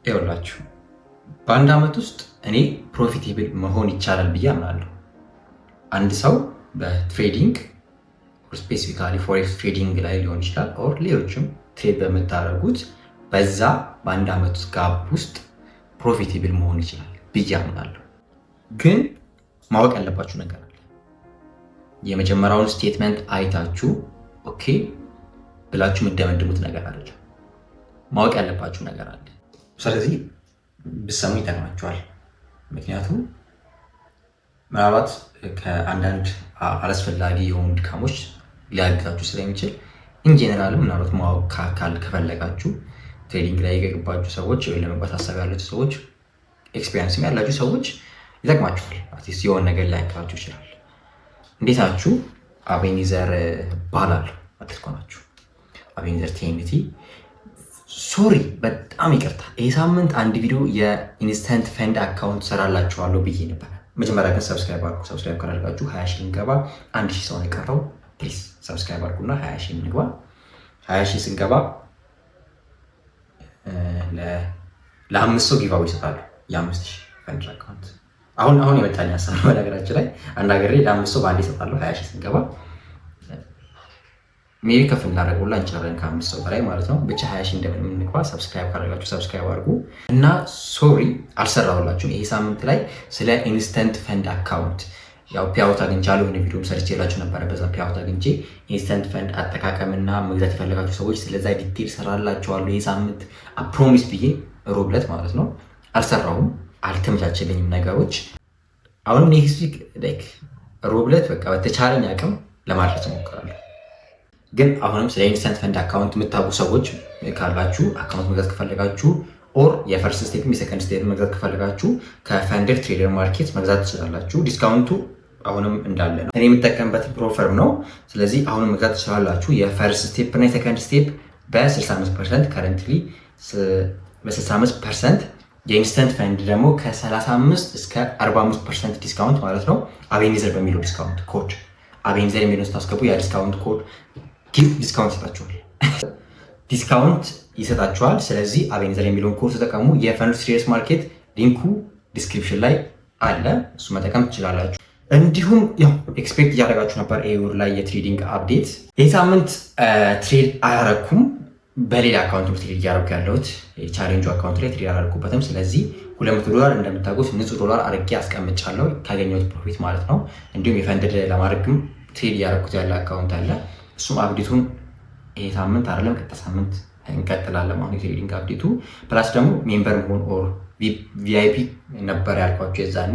ይኸውላችሁ በአንድ ዓመት ውስጥ እኔ ፕሮፊቴብል መሆን ይቻላል ብዬ አምናለሁ። አንድ ሰው በትሬዲንግ ስፔሲፊካሊ ፎሬክስ ትሬዲንግ ላይ ሊሆን ይችላል ኦር ሌሎችም ትሬድ በምታደርጉት በዛ በአንድ ዓመት ጋፕ ውስጥ ፕሮፊቴብል መሆን ይችላል ብዬ አምናለሁ። ግን ማወቅ ያለባችሁ ነገር አለ። የመጀመሪያውን ስቴትመንት አይታችሁ ኦኬ ብላችሁ የምትደመድሙት ነገር አይደለም። ማወቅ ያለባችሁ ነገር አለ። ስለዚህ ብትሰሙ ይጠቅማችኋል። ምክንያቱም ምናልባት ከአንዳንድ አላስፈላጊ የሆኑ ድካሞች ሊያግዛችሁ ስለሚችል ኢንጀነራልም ምናልባት ማወቅ ከፈለጋችሁ ትሬዲንግ ላይ የገባችሁ ሰዎች ወይም ለመግባት ሀሳብ ያላችሁ ሰዎች ኤክስፔሪንስም ያላችሁ ሰዎች ይጠቅማችኋል። አትሊስት የሆነ ነገር ሊያግዛችሁ ይችላል። እንዴት ናችሁ? አቤኒዘር ባላል አትልኮ ናችሁ። አቤኒዘር ቲኤንቲ ሶሪ በጣም ይቅርታ። ይህ ሳምንት አንድ ቪዲዮ የኢንስተንት ፈንድ አካውንት ሰራላችኋለሁ ብዬ ነበር። መጀመሪያ ግን ሰብስክራይብ አድርጉ። ሰብስክራይብ ካላደረጋችሁ 20 ሺህ እንገባ። 1 ሺህ ሰው ነው የቀረው። ፕሊዝ ሰብስክራይብ አድርጉና 20 ሺህ እንግባ። 20 ሺህ ስንገባ ለ5 ሰው ጊቫዌ ይሰጣሉ። የ5 ሺህ ፈንድ አካውንት አሁን የመጣኝ ሀሳብ ነው። በነገራችን ላይ አንድ ሀገር ላይ ለ5 ሰው በአንዴ ይሰጣሉ። 20 ሺህ ስንገባ ሜቢ ከፍ እናደርገውላ እንችላለን ከ5 ሰው በላይ ማለት ነው። ብቻ 20 ሺህ እንደምንግባ። ሰብስክራይብ ካደረጋችሁ ሰብስክራይብ አድርጉ እና ሶሪ አልሰራሁላችሁም። ይሄ ሳምንት ላይ ስለ ኢንስተንት ፈንድ አካውንት ያው ፒያውት አግኝቻለሁ። የሆነ ቪዲዮም ሰርቼ የላችሁ ነበረ። በዛ ፒያውት አግኝቼ ኢንስተንት ፈንድ አጠቃቀምና መግዛት የፈለጋችሁ ሰዎች ስለዛ ዲቴል ሰራላችኋለሁ ይሄ ሳምንት ፕሮሚስ ብዬ ሮብ ዕለት ማለት ነው። አልሰራሁም፣ አልተመቻቸልኝም ነገሮች። አሁን ኔክስት ዊክ ላይክ ሮብ ዕለት በቃ በተቻለኝ አቅም ለማድረስ እሞክራለሁ። ግን አሁንም ስለ ኢንስተንት ፈንድ አካውንት የምታውቁ ሰዎች ካላችሁ አካውንት መግዛት ከፈለጋችሁ ኦር የፈርስት ስቴፕ የሰከንድ ስቴፕ መግዛት ከፈለጋችሁ ከፈንደር ትሬደር ማርኬት መግዛት ትችላላችሁ። ዲስካውንቱ አሁንም እንዳለ ነው። እኔ የምጠቀምበት ፕሮፈርም ነው። ስለዚህ አሁንም መግዛት ትችላላችሁ። የፈርስት ስቴፕ እና የሰከንድ ስቴፕ በ65% ከረንትሊ በ65%፣ የኢንስተንት ፈንድ ደግሞ ከ35 እስከ 45% ዲስካውንት ማለት ነው። አቤኒዘር በሚለው ዲስካውንት ኮድ አቤኒዘር የሚለውን ስታስገቡ ያ ዲስካውንት ኮድ ዲስካውንት ይሰጣችኋል። ስለዚህ አቤኒዘር የሚለውን ኮድ ተጠቀሙ። የፈንድ ትሬደርስ ማርኬት ሊንኩ ዲስክሪፕሽን ላይ አለ፣ እሱ መጠቀም ትችላላችሁ። እንዲሁም ያው ኤክስፔክት እያደረጋችሁ ነበር ኤውር ላይ የትሬዲንግ አፕዴት። ይህ ሳምንት ትሬድ አያረኩም። በሌላ አካውንት ትሬድ እያደረጉ ያለሁት የቻሌንጁ አካውንት ላይ ትሬድ አላደረኩበትም። ስለዚህ $200 እንደምታውቁት ንጹህ ዶላር አድርጌ አስቀምጫለሁ ካገኘሁት ፕሮፊት ማለት ነው። እንዲሁም የፈንድ ለማድረግም ትሬድ እያደረኩት ያለ አካውንት አለ። እሱም አፕዴቱን ይሄ ሳምንት አይደለም ቀጣይ ሳምንት እንቀጥላለን። አሁን የትሬዲንግ አፕዴቱ ፕላስ ደግሞ ሜምበር መሆን ኦር ቪአይፒ ነበር ያልኳቸው የዛኔ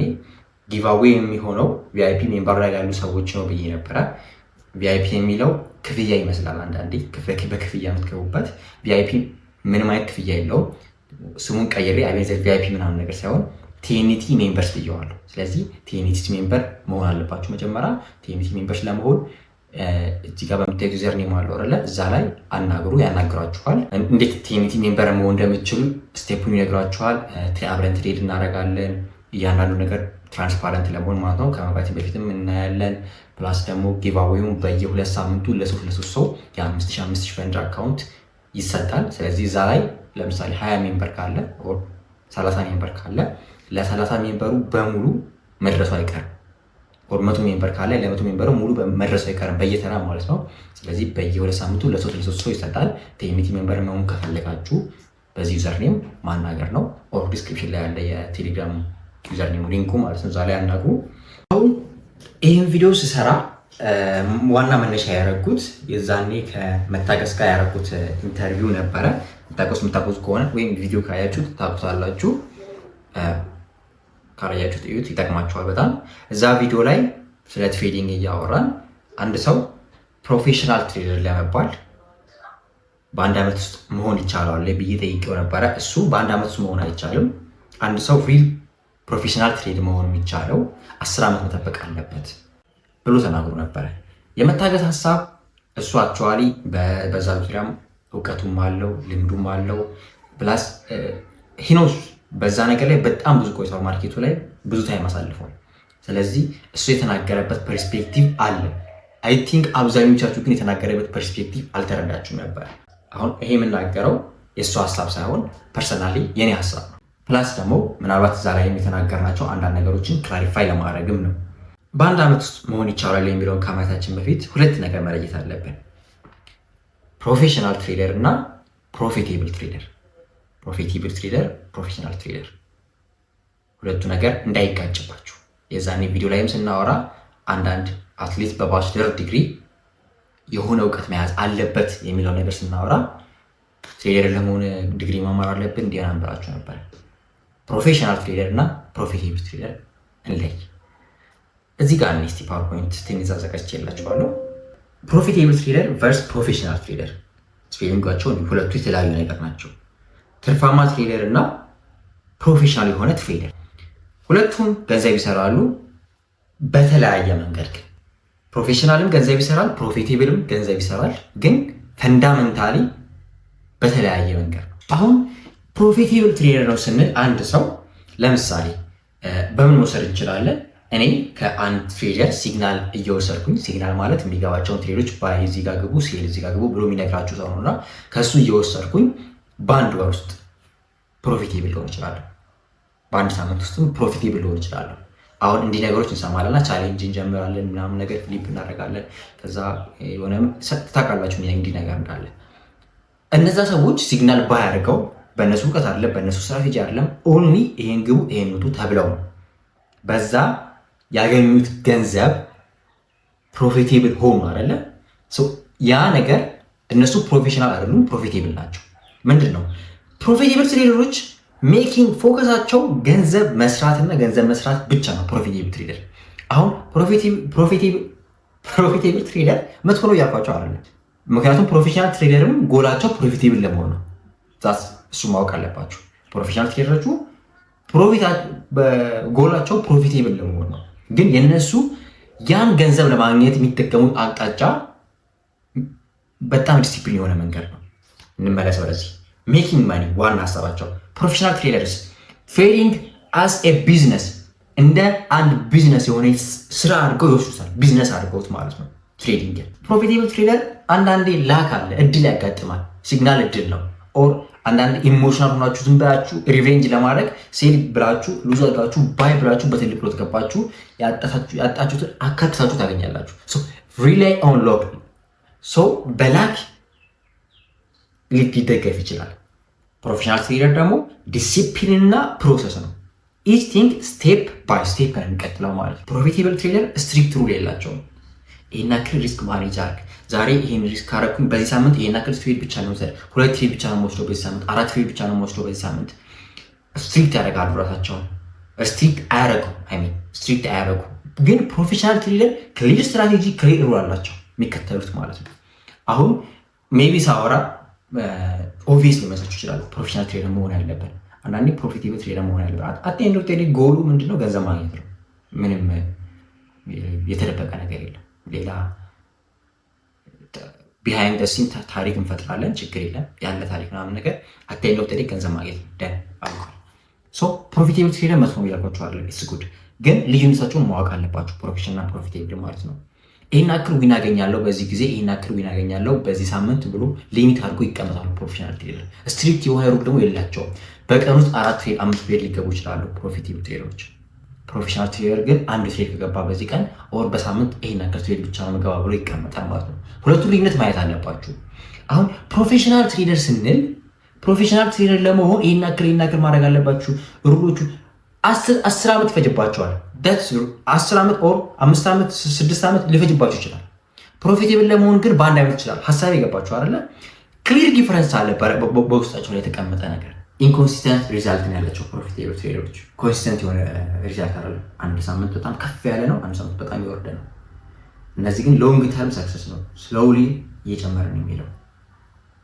ጊቫዌ የሚሆነው ቪአይፒ ሜምበር ላይ ያሉ ሰዎች ነው ብዬ ነበረ። ቪአይፒ የሚለው ክፍያ ይመስላል አንዳንዴ በክፍያ የምትገቡበት። ቪአይፒ ምንም አይነት ክፍያ የለውም። ስሙን ቀይሬ አቤኒዘር ቪአይፒ ምናምን ነገር ሳይሆን ቲኤንቲ ሜምበርስ ብየዋለሁ። ስለዚህ ቲኤንቲ ሜምበር መሆን አለባችሁ መጀመሪያ። ቲኤንቲ ሜምበርስ ለመሆን እዚህ ጋር በምታዩት ዩዘር ኔም አለው አይደለ? እዛ ላይ ያናግሯችኋል። እንዴት ቲኤንቲ ሜምበር መሆን እንደምትችሉ ስቴፑን ይነግራችኋል። አብረን ትሬድ እናደርጋለን። እያንዳንዱ ነገር ትራንስፓረንት ለመሆን ማለት ነው። ከመግባታችን በፊትም እናያለን። ፕላስ ደግሞ ጊቫዌውን በየ2 ሳምንቱ ለሶስት ሰው የ5,000 ፈንድ አካውንት ይሰጣል። ስለዚህ እዛ ላይ ለምሳሌ 20 ሜምበር ካለ ኦር 30 ሜምበር ካለ ለ30 ሜምበሩ በሙሉ መድረሱ አይቀርም። ኦር 100 ሜምበር ካለ ለ100 ሜምበሩ ሙሉ መድረሱ አይቀርም በየተራ ማለት ነው። ስለዚህ በየ2 ሳምንቱ ለሶስት ሰው ይሰጣል። ቲኤንቲ ሜምበር መሆን ከፈለጋችሁ በዚህ ዩዘር ኔም ማናገር ነው። ኦር ዲስክሪፕሽን ላይ ያለ የቴሌግራም ዩዘር ኔም ሊንኩ ማለት ነው። እዛ ላይ ያናግሩ። አሁን ይህን ቪዲዮ ስሰራ ዋና መነሻ ያደረጉት የዛኔ ከመታገስ ጋር ያደረጉት ኢንተርቪው ነበረ። የምታውቁት ከሆነ ወይም ቪዲዮ ካያችሁት ታውቁታላችሁ፣ ካላያችሁት እዩት፣ ይጠቅማችኋል በጣም። እዛ ቪዲዮ ላይ ስለ ትሬዲንግ እያወራን አንድ ሰው ፕሮፌሽናል ትሬደር ለመባል በአንድ ዓመት ውስጥ መሆን ይቻላል ብዬ ጠይቄው ነበረ። እሱ በአንድ ዓመት ውስጥ መሆን አይቻልም። አንድ ሰው ሪል ፕሮፌሽናል ትሬድ መሆን የሚቻለው 10 ዓመት መጠበቅ አለበት ብሎ ተናግሮ ነበረ። የመታገስ ሀሳብ እሱ አክቹዋሊ በዛ ዙሪያም እውቀቱም አለው ልምዱም አለው። ፕላስ ሂኖስ በዛ ነገር ላይ በጣም ብዙ ቆይቷል። ማርኬቱ ላይ ብዙ ታይም አሳልፏል። ስለዚህ እሱ የተናገረበት ፐርስፔክቲቭ አለ። አይ ቲንክ አብዛኞቻችሁ ግን የተናገረበት ፐርስፔክቲቭ አልተረዳችሁም ነበር። አሁን ይሄ የምናገረው የእሱ ሀሳብ ሳይሆን ፐርሰናሊ የኔ ሀሳብ ነው። ፕላስ ደግሞ ምናልባት እዛ ላይ የተናገርናቸው አንዳንድ ነገሮችን ክላሪፋይ ለማድረግም ነው። በአንድ ዓመት ውስጥ መሆን ይቻላል የሚለውን ከማየታችን በፊት ሁለት ነገር መለየት አለብን። ፕሮፌሽናል ትሬደር እና ፕሮፊቴብል ትሬደር። ፕሮፊቴብል ትሬደር፣ ፕሮፌሽናል ትሬደር ሁለቱ ነገር እንዳይጋጭባችሁ። የዛኔ ቪዲዮ ላይም ስናወራ አንዳንድ አትሌት በባችለር ዲግሪ የሆነ እውቀት መያዝ አለበት የሚለው ነገር ስናወራ ትሬደር ለመሆን ዲግሪ መማር አለብን እንዲሆን አንበራችሁ ነበር። ፕሮፌሽናል ትሬደር እና ፕሮፊቴብል ትሬደር እንለይ። እዚህ ጋር እስቲ ፓወርፖይንት ትንሽ አዘጋጅቼላችኋለሁ። ፕሮፊቴብል ትሬደር ቨርስ ፕሮፌሽናል ትሬደር ስፔሊንጋቸው ሁለቱ የተለያዩ ነገር ናቸው። ትርፋማ ትሬደር እና ፕሮፌሽናል የሆነ ትሬደር ሁለቱም ገንዘብ ይሰራሉ በተለያየ መንገድ። ግን ፕሮፌሽናልም ገንዘብ ይሰራል፣ ፕሮፊቴብልም ገንዘብ ይሰራል፣ ግን ፈንዳመንታሊ በተለያየ መንገድ ነው። አሁን ፕሮፊቴብል ትሬደር ነው ስንል አንድ ሰው ለምሳሌ በምን መውሰድ እንችላለን? እኔ ከአንድ ትሬደር ሲግናል እየወሰድኩኝ፣ ሲግናል ማለት የሚገባቸውን ትሬዶች ባይ እዚህ ጋር ግቡ፣ ሴል እዚህ ጋር ግቡ ብሎ የሚነግራችሁ ሰው ነውና ከእሱ እየወሰድኩኝ በአንድ ወር ውስጥ ፕሮፊቴብል ሊሆን ይችላለሁ። በአንድ ሳምንት ውስጥም ፕሮፊቴብል ሊሆን ይችላለሁ። አሁን እንዲህ ነገሮች እንሰማለና ቻሌንጅ እንጀምራለን፣ ምናምን ነገር ፍሊፕ እናደርጋለን። ከዛ የሆነም ታውቃላችሁ እንዲህ ነገር እንዳለ። እነዛ ሰዎች ሲግናል ባይ አድርገው በእነሱ እውቀት አይደለም፣ በእነሱ ስትራቴጂ አይደለም፣ ኦንሊ ይሄን ግቡ ይሄን ውጡ ተብለው ነው በዛ ያገኙት ገንዘብ ፕሮፊቴብል ሆኖ አይደለ? ያ ነገር እነሱ ፕሮፌሽናል አይደሉም፣ ፕሮፊቴብል ናቸው። ምንድን ነው ፕሮፊቴብል ትሬደሮች ሜኪንግ ፎከሳቸው ገንዘብ መስራትና ገንዘብ መስራት ብቻ ነው። ፕሮፊቴብል ትሬደር አሁን ፕሮፊቴብል ትሬደር መጥፎ ነው እያልኳቸው አይደለም። ምክንያቱም ፕሮፌሽናል ትሬደርም ጎላቸው ፕሮፊቴብል ለመሆን ነው። እሱ ማወቅ አለባቸው። ፕሮፌሽናል ትሬደሮቹ ጎላቸው ፕሮፊቴብል ለመሆን ነው። ግን የነሱ ያን ገንዘብ ለማግኘት የሚጠቀሙት አቅጣጫ በጣም ዲሲፕሊን የሆነ መንገድ ነው። እንመለስ ወደዚህ። ሜኪንግ ማኒ ዋና ሀሳባቸው። ፕሮፌሽናል ትሬደርስ ትሬዲንግ አስ ኤ ቢዝነስ እንደ አንድ ቢዝነስ የሆነ ስራ አድርገው ይወስዱታል። ቢዝነስ አድርገውት ማለት ነው ትሬዲንግ። ፕሮፊቴብል ትሬደር አንዳንዴ ላክ አለ፣ እድል ያጋጥማል። ሲግናል እድል ነው። ኦር አንዳንድ ኢሞሽናል ሆናችሁ ዝም ብላችሁ ሪቬንጅ ለማድረግ ሴል ብላችሁ ሉዝ አድርጋችሁ ባይ ብላችሁ በትልቅ ሎት ገባችሁ ያጣችሁትን አካክሳችሁ ታገኛላችሁ። ሪላይ ኦን ሎክ በላክ ሊደገፍ ይችላል። ፕሮፌሽናል ትሬደር ደግሞ ዲሲፕሊን እና ፕሮሰስ ነው። ኢች ቲንግ ስቴፕ ባይ ስቴፕ ነው የሚቀጥለው ማለት ነው። ፕሮፊቴብል ትሬደር ስትሪክት ሩል የላቸውም። ይህን ያክል ሪስክ ማኔጅ አድርግ፣ ዛሬ ይህን ሪስክ ካረኩኝ በዚህ ሳምንት ይህን ያክል ትሬድ ብቻ ነው ወሰድ፣ 2 ትሬድ ብቻ ነው ወስዶ በዚህ ሳምንት 4 ትሬድ ብቻ ነው ወስዶ በዚህ ሳምንት። ስትሪክት ያደርጋሉ ራሳቸውን። ስትሪክት አያደርጉ ግን ፕሮፌሽናል ትሬደር ክሊር ስትራቴጂ ክሊር ሩል አላቸው የሚከተሉት ማለት ነው። አሁን ሜቢ ሳወራ ኦብቪየስ ሊመስላችሁ ይችላል ፕሮፌሽናል ትሬደር መሆን ያለበት። አንዳንዴ ፕሮፊቴብል ትሬደር መሆን ያለበት አጤን ዶክተሪ ጎሉ ምንድነው? ገንዘብ ማግኘት ነው። ምንም የተደበቀ ነገር የለም። ሌላ ቢሃይንድ ዘ ሲን ታሪክ እንፈጥራለን፣ ችግር የለም። ያለ ታሪክ ምናምን ነገር አጤን ዶክተሪ ገንዘብ ማግኘት ደን አልኳል። ፕሮፊቴብል ትሬደር መጥፎ ነው እያልኳቸው አይደለም። ኢትስ ጉድ፣ ግን ልዩነታቸውን ማወቅ አለባችሁ። ፕሮፌሽናል ፕሮፊቴብል ማለት ነው። ይህን አክል ዊን አገኛለሁ በዚህ ጊዜ፣ ይህን አክል ዊን አገኛለሁ በዚህ ሳምንት ብሎ ሊሚት አድርጎ ይቀመጣሉ። ፕሮፌሽናል ትሬደር ስትሪክት የሆነ ሩል ደግሞ የላቸውም። በቀን ውስጥ 4 ትሬድ 5 ትሬድ ሊገቡ ይችላሉ ፕሮፊቴብል ትሬደሮች። ፕሮፌሽናል ትሬደር ግን አንድ ትሬድ ከገባ በዚህ ቀን ኦር በሳምንት ይህን አክል ትሬድ ብቻ ነው መገባ ብሎ ይቀመጣል ማለት ነው። ሁለቱም ልዩነት ማየት አለባችሁ። አሁን ፕሮፌሽናል ትሬደር ስንል ፕሮፌሽናል ትሬደር ለመሆን ይህን አክል ማድረግ አለባችሁ። ሩሎቹ 10 ዓመት ይፈጅባቸዋል። 10 ዓመት ኦር 5 ዓመት 6 ዓመት ሊፈጅባቸው ይችላል። ፕሮፊቴብል ለመሆን ግን በአንድ ዓመት ይችላል። ሀሳብ ይገባቸው አይደለ? ክሊር ዲፈረንስ አለ በውስጣቸው ላይ የተቀመጠ ነገር። ኢንኮንሲስተንት ሪዛልት ነው ያላቸው ፕሮፊቴብል ትሬደሮች። ኮንሲስተንት የሆነ ሪዛልት አለ። አንድ ሳምንት በጣም ከፍ ያለ ነው፣ አንድ ሳምንት በጣም የወረደ ነው። እነዚህ ግን ሎንግ ተርም ሰክሰስ ነው። ስሎውሊ እየጨመረ ነው የሚለው።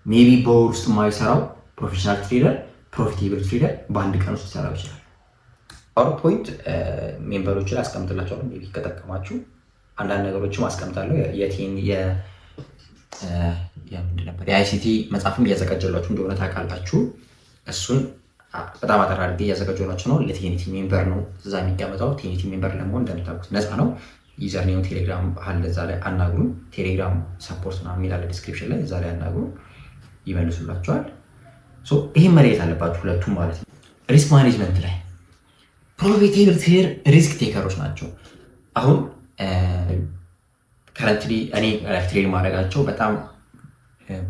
ሜቢ በወር ውስጥ የማይሰራው ፕሮፌሽናል ትሬደር ፕሮፊቴብል ትሬደር በአንድ ቀን ውስጥ ሊሰራው ይችላል። ፓወርፖይንት ሜምበሮች ላይ አስቀምጥላቸዋለሁ። ሜቢ ከጠቀማችሁ አንዳንድ ነገሮችም አስቀምጣለሁ። ምንድን ነበር የአይሲቲ መጽሐፍም እያዘጋጀላችሁ እንደሆነ ታውቃላችሁ። እሱን በጣም አጠር አድርጌ እያዘጋጀላችሁ ነው። ለቲኤንቲ ሜምበር ነው እዛ የሚቀመጠው። ቲኤንቲ ሜምበር ለመሆን እንደምታውቁት ነፃ ነው። ዩዘርኔም ቴሌግራም አለ፣ እዛ ላይ አናግሩ። ቴሌግራም ሰፖርት ነው የሚል አለ ዲስክሪፕሽን ላይ፣ እዛ ላይ አናግሩ፣ ይመልሱላችኋል። ይሄ መለየት አለባችሁ ሁለቱም ማለት ነው። ሪስክ ማኔጅመንት ላይ ፕሮፊቴብል ትሬደር ሪስክ ቴከሮች ናቸው። አሁን ከረንትሊ እኔ ትሬድ ማድረጋቸው በጣም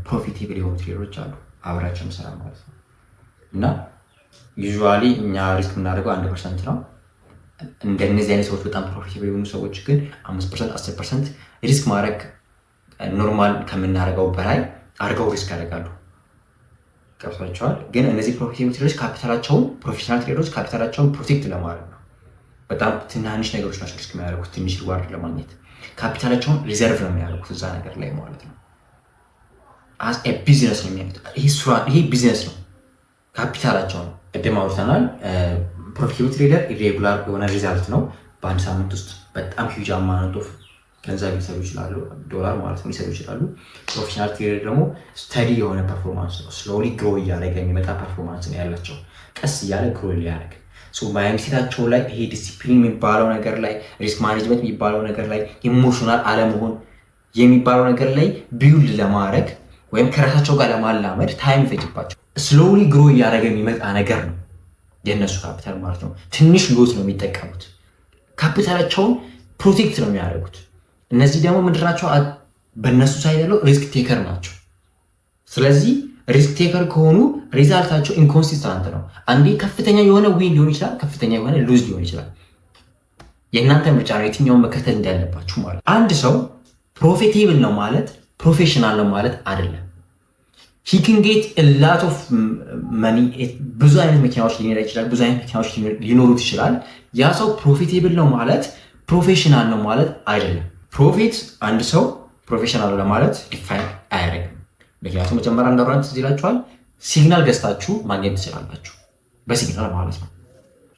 ፕሮፊቴብል የሆኑ ትሬደሮች አሉ አብራቸው ምሰራ ማለት ነው። እና ዩዥዋሊ እኛ ሪስክ የምናደርገው 1% ነው። እንደነዚህ አይነት ሰዎች በጣም ፕሮፊቴብል የሆኑ ሰዎች ግን 5% 10% ሪስክ ማድረግ ኖርማል ከምናደርገው በላይ አድርገው ሪስክ ያደርጋሉ። ገብቷቸዋል። ግን እነዚህ ፕሮፊቴብል ትሬደሮች ካፒታላቸውን ፕሮፌሽናል ትሬደሮች ካፒታላቸውን ፕሮቴክት ለማድረግ ነው። በጣም ትናንሽ ነገሮች ናቸው ሪስክ የሚያደርጉት ትንሽ ሪዋርድ ለማግኘት ካፒታላቸውን ሪዘርቭ ነው የሚያደርጉት እዛ ነገር ላይ ማለት ነው። አዝ ኤ ቢዝነስ ነው የሚያዩት። ይሄ ቢዝነስ ነው። ካፒታላቸው ነው። ቅድም አውርተናል። ፕሮፊቴብል ትሬደር ኢሬጉላር የሆነ ሪዛልት ነው። በአንድ ሳምንት ውስጥ በጣም ሂውጅ አማውንት ኦፍ ገንዘብ ሊሰሩ ይችላሉ፣ ዶላር ማለት ነው ሊሰሩ ይችላሉ። ፕሮፌሽናል ትሬደር ደግሞ ስተዲ የሆነ ፐርፎርማንስ ነው። ስሎሊ ግሮ እያደረገ የሚመጣ ፐርፎርማንስ ነው ያላቸው። ቀስ እያለ ግሮ ሊያደርግ ማይንድሴታቸው ላይ ይሄ ዲሲፕሊን የሚባለው ነገር ላይ ሪስክ ማኔጅመንት የሚባለው ነገር ላይ ኢሞሽናል አለመሆን የሚባለው ነገር ላይ ቢውልድ ለማድረግ ወይም ከራሳቸው ጋር ለማላመድ ታይም ይፈጅባቸው። ስሎሊ ግሮ እያደረገ የሚመጣ ነገር ነው የእነሱ ካፒታል ማለት ነው። ትንሽ ሎት ነው የሚጠቀሙት። ካፒታላቸውን ፕሮቴክት ነው የሚያደርጉት። እነዚህ ደግሞ ምንድን ናቸው? በእነሱ ሳይድ ያለው ሪስክ ቴከር ናቸው። ስለዚህ ሪስክ ቴከር ከሆኑ ሪዛልታቸው ኢንኮንሲስታንት ነው። አንዴ ከፍተኛ የሆነ ዊን ሊሆን ይችላል፣ ከፍተኛ የሆነ ሉዝ ሊሆን ይችላል። የእናንተ ምርጫ ነው የትኛውን መከተል እንዳለባችሁ ማለት። አንድ ሰው ፕሮፊቴብል ነው ማለት ፕሮፌሽናል ነው ማለት አይደለም። ሂ ካን ጌት ላት ኦፍ መኒ። ብዙ አይነት መኪናዎች ሊኖር ይችላል፣ ብዙ አይነት መኪናዎች ሊኖሩት ይችላል። ያ ሰው ፕሮፊቴብል ነው ማለት ፕሮፌሽናል ነው ማለት አይደለም። ፕሮፊት አንድ ሰው ፕሮፌሽናል ለማለት ዲፋይን አያደርግም። ምክንያቱም መጀመሪያ እንዳወራን ትዝ ይላችኋል፣ ሲግናል ገዝታችሁ ማግኘት ትችላላችሁ፣ በሲግናል ማለት ነው።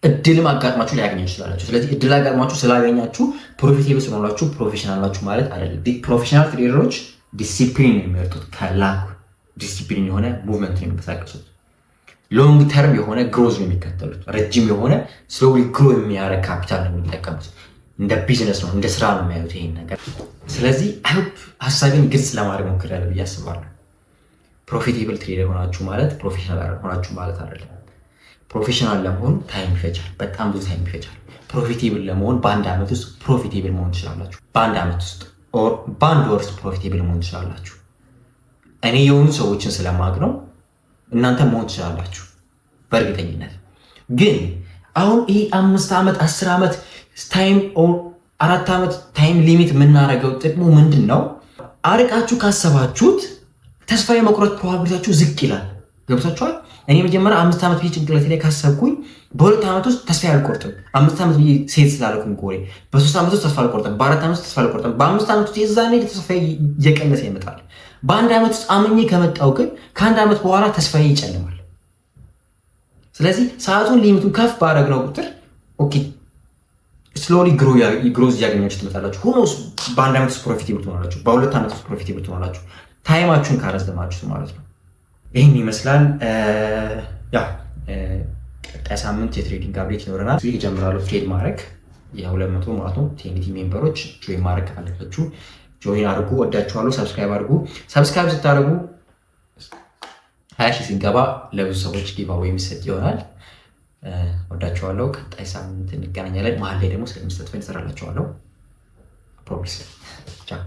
እድልም አጋጥማችሁ ሊያገኙ ትችላላችሁ። ስለዚህ እድል አጋጥማችሁ ስላገኛችሁ ፕሮፊቴብል ስለሆናችሁ ፕሮፌሽናል ናችሁ ማለት አይደለም። ፕሮፌሽናል ትሬደሮች ዲሲፕሊን የሚመርጡት ከላክ ዲሲፕሊን የሆነ ሙቭመንት ነው የሚንቀሳቀሱት። ሎንግ ተርም የሆነ ግሮዝ ነው የሚከተሉት። ረጅም የሆነ ስሎሊ ግሮ የሚያደርግ ካፒታል ነው የሚጠቀሙት። እንደ ቢዝነስ ነው እንደ ስራ ነው የሚያዩት ይሄን ነገር። ስለዚህ አይሆፕ ሀሳቤን ግልጽ ለማድረግ ሞክሬያለሁ ብዬ አስባለሁ። ፕሮፊቴብል ትሬደር ሆናችሁ ማለት ፕሮፌሽናል ሆናችሁ ማለት አይደለም። ፕሮፌሽናል ለመሆን ታይም ይፈጃል፣ በጣም ብዙ ታይም ይፈጃል። ፕሮፊቴብል ለመሆን በአንድ ዓመት ውስጥ ፕሮፊቴብል መሆን ትችላላችሁ። በአንድ ዓመት ውስጥ በአንድ ወር ውስጥ ፕሮፊቴብል መሆን ትችላላችሁ። እኔ የሆኑ ሰዎችን ስለማቅ ነው። እናንተ መሆን ትችላላችሁ በእርግጠኝነት። ግን አሁን ይህ 5 ዓመት 10 ዓመት ታይም ኦር 4 ዓመት ታይም ሊሚት የምናደርገው ጥቅሙ ምንድን ነው? አርቃችሁ ካሰባችሁት ተስፋ የመቁረጥ ፕሮባቢሊቲያችሁ ዝቅ ይላል። ገብታችኋል? እኔ መጀመሪያ 5 ዓመት ብዬ ጭንቅላቴ ላይ ካሰብኩኝ በ2 ዓመት ውስጥ ተስፋ አልቆርጥም። 5 ዓመት ብዬ ሴት ስላለኩኝ ኮሬ በ3 ዓመት ውስጥ ተስፋ አልቆርጥም። በ4 ዓመት ውስጥ ተስፋ አልቆርጥም። በ5 ዓመት ውስጥ የዛኔ ተስፋ እየቀነሰ ይመጣል። በአንድ ዓመት ውስጥ አምኜ ከመጣው ግን ከአንድ ዓመት በኋላ ተስፋዬ ይጨልማል። ስለዚህ ሰዓቱን ሊሚቱን ከፍ ባደረግነው ቁጥር ኦኬ ስሎሊ ግሮዝ እያገኛችሁ ትመጣላችሁ። ሆኖስ በአንድ ዓመት ውስጥ ፕሮፊቴብል ትሆናላችሁ፣ በ2 ዓመት ውስጥ ፕሮፊቴብል ትሆናላችሁ። ታይማችሁን ካረዘማችሁት ማለት ነው። ይህን ይመስላል። ቀጣይ ሳምንት የትሬዲንግ አፕዴት ይኖረናል። ይጀምራሉ ትሬድ ማድረግ የ200 ማለት ነው ቴኒቲ ሜምበሮች ጆይን ማድረግ ከፈለጋችሁ ጆይን አድርጉ። ወዳችኋለሁ። ሰብስክራይብ አድርጉ። ሰብስክራይብ ስታደርጉ 20 ሺህ ሲንገባ ለብዙ ሰዎች ጊቫዌይ የሚሰጥ ይሆናል። ወዳችኋለሁ። ቀጣይ ሳምንት እንገናኛለን። መሀል ላይ ደግሞ ስለሚሰጥ እንሰራላችኋለሁ። ፕሮሚስ። ቻው